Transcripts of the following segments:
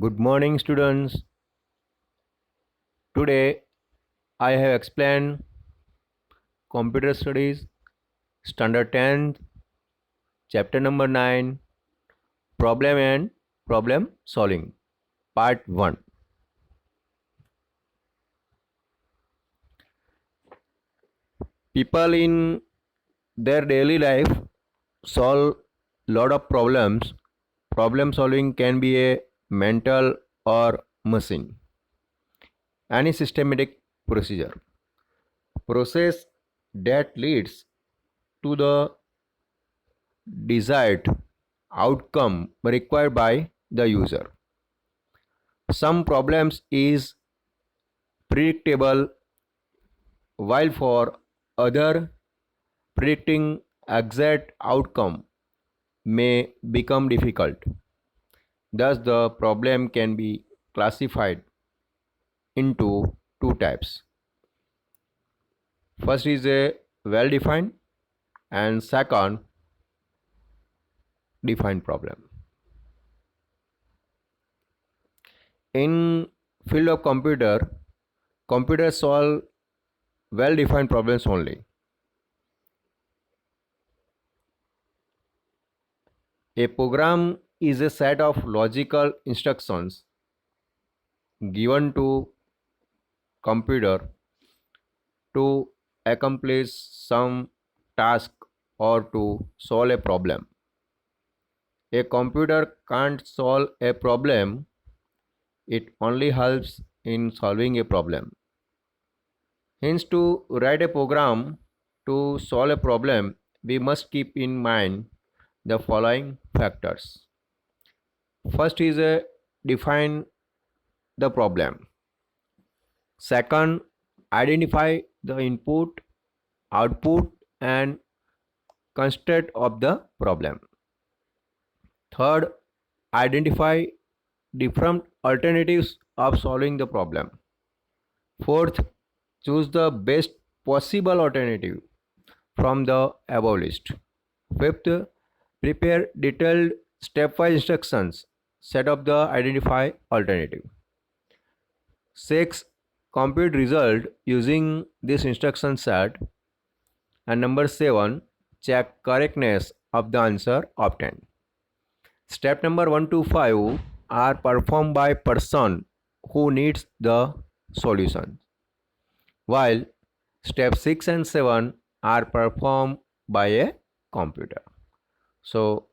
Good morning, students. Today I have explained Computer Studies, Standard 10th, Chapter number 9, Problem and Problem Solving, Part 1. People in their daily life solve lot of problems. Problem solving can be a mental or machine. Any systematic process that leads to the desired outcome required by the user. Some problems is predictable, while for other predicting exact outcome may become difficult. Thus the problem can be classified into two types. First is a well defined and second defined problem. In field of computers solve well defined problems only. A program is a set of logical instructions given to computer to accomplish some task or to solve a problem. A computer can't solve a problem, it only helps in solving a problem. Hence, to write a program to solve a problem, we must keep in mind the following factors. First is a define the problem. Second, identify the input, output, and constraint of the problem. Third, identify different alternatives of solving the problem. Fourth, choose the best possible alternative from the above list. Fifth, prepare detailed stepwise instructions, set up the identify alternative. Six, compute result using this instruction set. And number 7, check correctness of the answer obtained. Step number 1 to 5 are performed by person who needs the solution, while step 6 and 7 are performed by a computer. So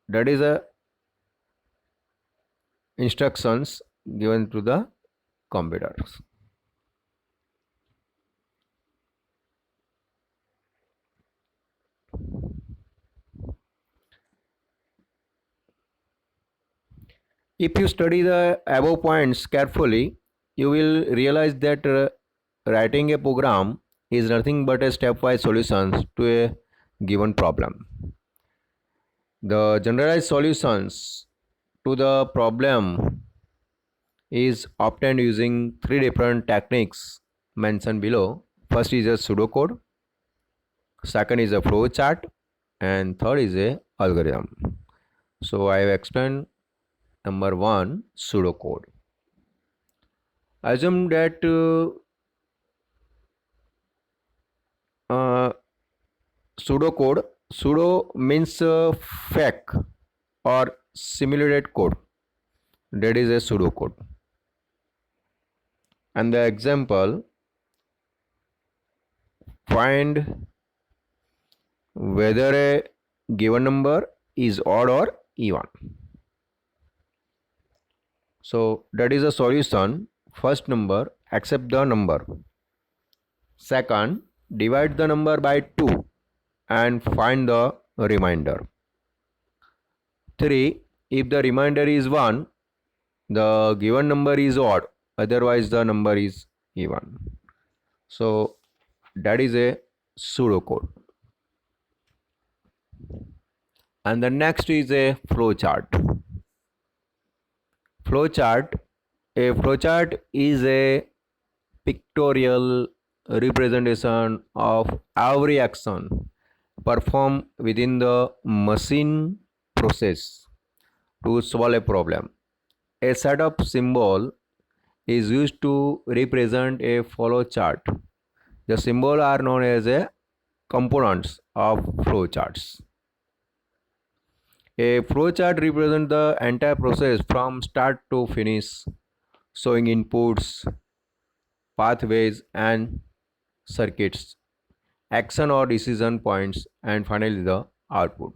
that is a instructions given to the computers. If you study the above points carefully, you will realize that writing a program is nothing but a stepwise solutions to a given problem. The generalized solutions to the problem is obtained using three different techniques mentioned below. First is a pseudocode, second is a flow chart, and third is a algorithm. So I have explained number 1, pseudocode. Assume that pseudocode, pseudo means fake or simulated code, that is a pseudocode. And the example, find whether a given number is odd or even. So that is a solution. First number, accept the number. Second, divide the number by 2 and find the remainder. 3, if the remainder is 1, the given number is odd, otherwise the number is even. So that is a pseudocode. And the next is a flowchart. A flowchart is a pictorial representation of every action performed within the machine process to solve a problem. a set of symbol is used to represent a flow chart. The symbols are known as a components of flow charts. A flow chart represents the entire process from start to finish, showing inputs, pathways, and circuits, action or decision points, and finally the output.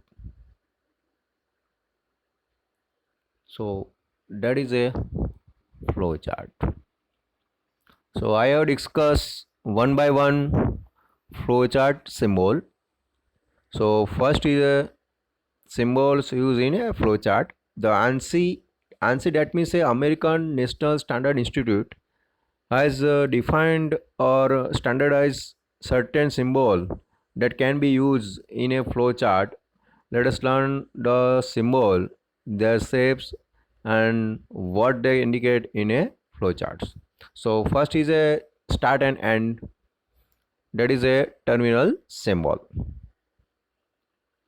So that is a flow chart. So I have discussed one by one flow chart symbol. So first is a symbols used in a flow chart. The ANSI, that means a American National Standard Institute, has defined or standardized certain symbol that can be used in a flow chart. Let us learn the symbol, their shapes, and what they indicate in a flow charts. So first is a start and end, that is a terminal symbol,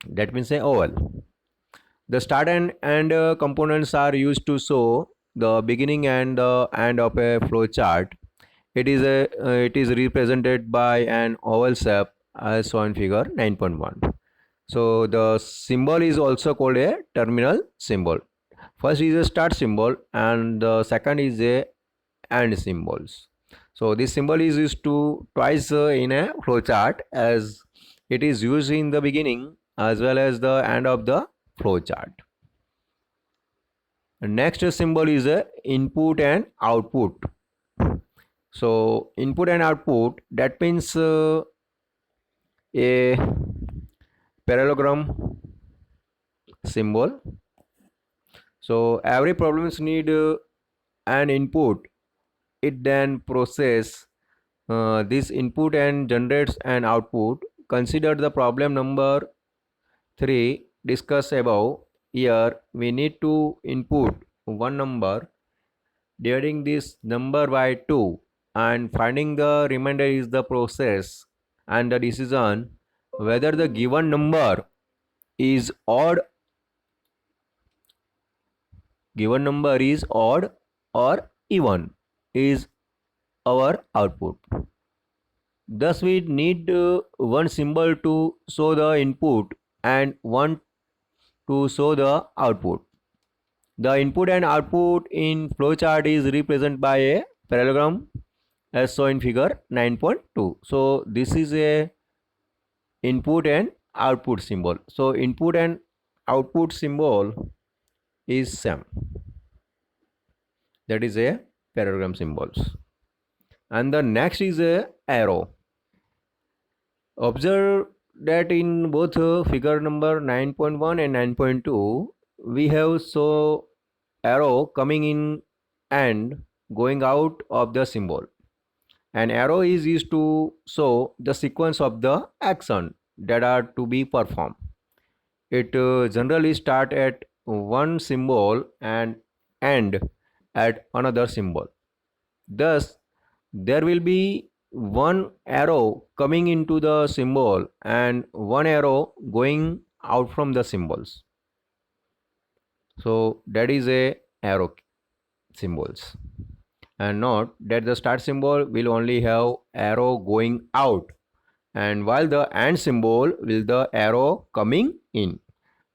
that means a oval. The start and end components are used to show the beginning and the end of a flow chart. It is represented by an oval shape as shown in figure 9.1. So the symbol is also called a terminal symbol. First is a start symbol and the second is a end symbols. So this symbol is used to twice in a flow chart, as it is used in the beginning as well as the end of the flow chart. Next symbol is a input and output. So input and output, that means a parallelogram symbol. So every problems need an input. It then process this input and generates an output. Consider the problem number 3 discussed above. Here we need to input one number, dividing this number by 2, and finding the remainder is the process and the decision whether the given number is odd or even is our output. Thus we need one symbol to show the input and one to show the output. The input and output in flowchart is represented by a parallelogram as shown in figure 9.2. So this is a input and output symbol. So input and output symbol is same. That is a parallelogram symbols. And the next is a arrow. Observe that in both figure number 9.1 and 9.2, we have so arrow coming in and going out of the symbol. An arrow is used to show the sequence of the action that are to be performed. It generally start at one symbol and end at another symbol. Thus, there will be one arrow coming into the symbol and one arrow going out from the symbols. So that is a arrow symbols. And note that the start symbol will only have arrow going out, and while the end symbol will the arrow coming in.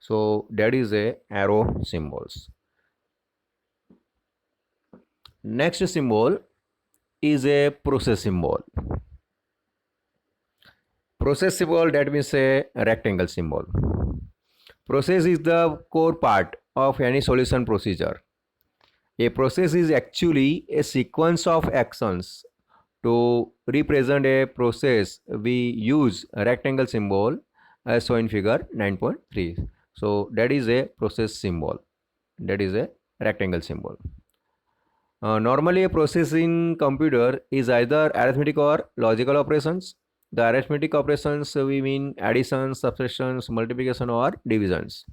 So that is a arrow symbols. Next symbol is a process symbol. Process symbol, that means a rectangle symbol. Process is the core part of any solution procedure. A process is actually a sequence of actions. To represent a process, we use a rectangle symbol as shown in figure 9.3. So that is a process symbol. That is a rectangle symbol. Normally, a process in computer is either arithmetic or logical operations. The arithmetic operations we mean additions, subtractions, multiplication, or divisions.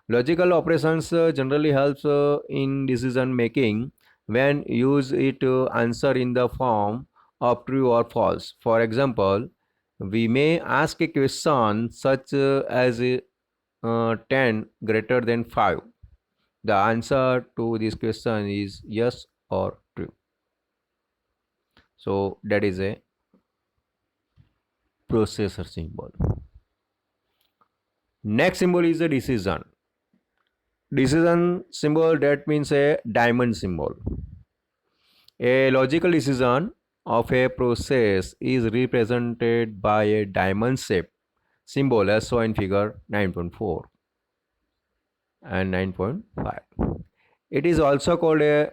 Logical operations generally helps in decision making when use it to answer in the form of true or false. For example, we may ask a question such as 10 greater than 5. the answer to this question is yes or true. So that is a processor symbol. Next symbol is a decision. Decision symbol, that means a diamond symbol. A logical decision of a process is represented by a diamond shape symbol as shown in figure 9.4 and 9.5. It is also called a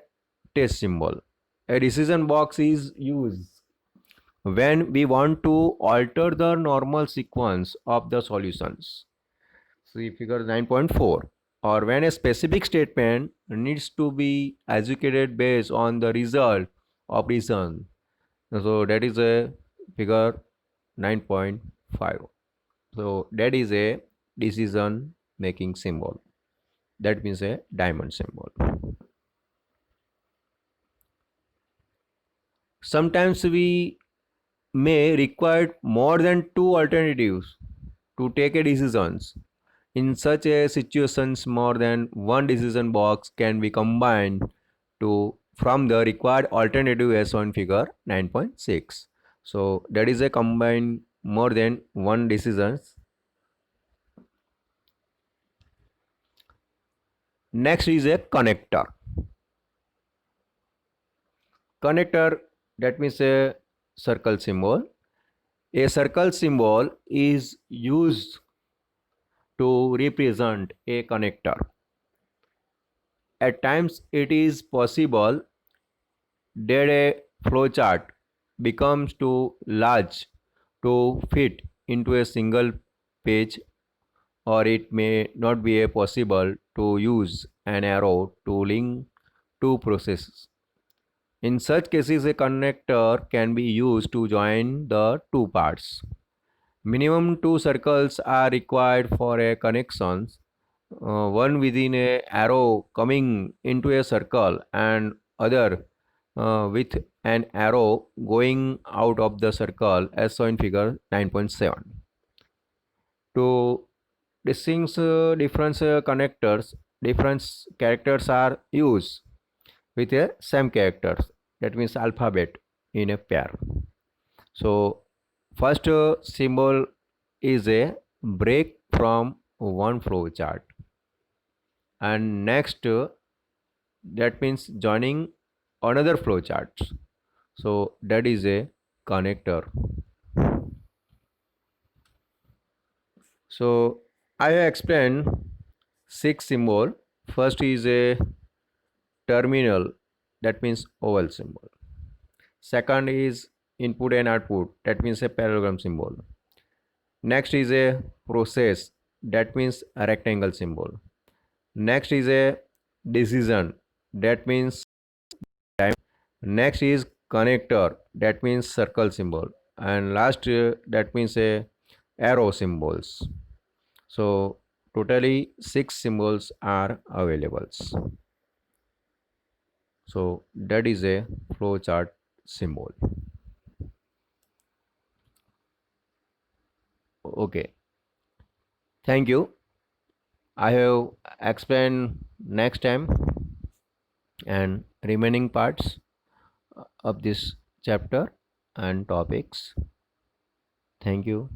test symbol. A decision box is used when we want to alter the normal sequence of the solutions. See figure 9.4. Or when a specific statement needs to be executed based on the result of reason. So that is a figure 9.5. So that is a decision making symbol. That means a diamond symbol. Sometimes we may require more than two alternatives to take a decisions. In such a situations, more than one decision box can be combined to from the required alternative as on figure 9.6. So that is a combined more than one decisions. Next is a connector. Connector, that means a circle symbol. A circle symbol is used to represent a connector. At times it is possible that a flowchart becomes too large to fit into a single page, or it may not be possible to use an arrow to link two processes. In such cases, a connector can be used to join the two parts. Minimum two circles are required for a connection, one within a arrow coming into a circle and other with an arrow going out of the circle as shown in figure 9.7. To distinguish different connectors, different characters are used with a same characters, that means alphabet in a pair. So first symbol is a break from one flow chart, and next that means joining another flow chart. So that is a connector. So I have explained six symbol. First is a terminal, that means oval symbol. Second is input and output, that means a parallelogram symbol. Next is a process, that means a rectangle symbol. Next is a decision, that means time. Next is connector, that means circle symbol, and last that means a arrow symbols. So totally six symbols are available. So that is a flowchart symbol. Okay, thank you. I have explained next time and remaining parts of this chapter and topics. Thank you.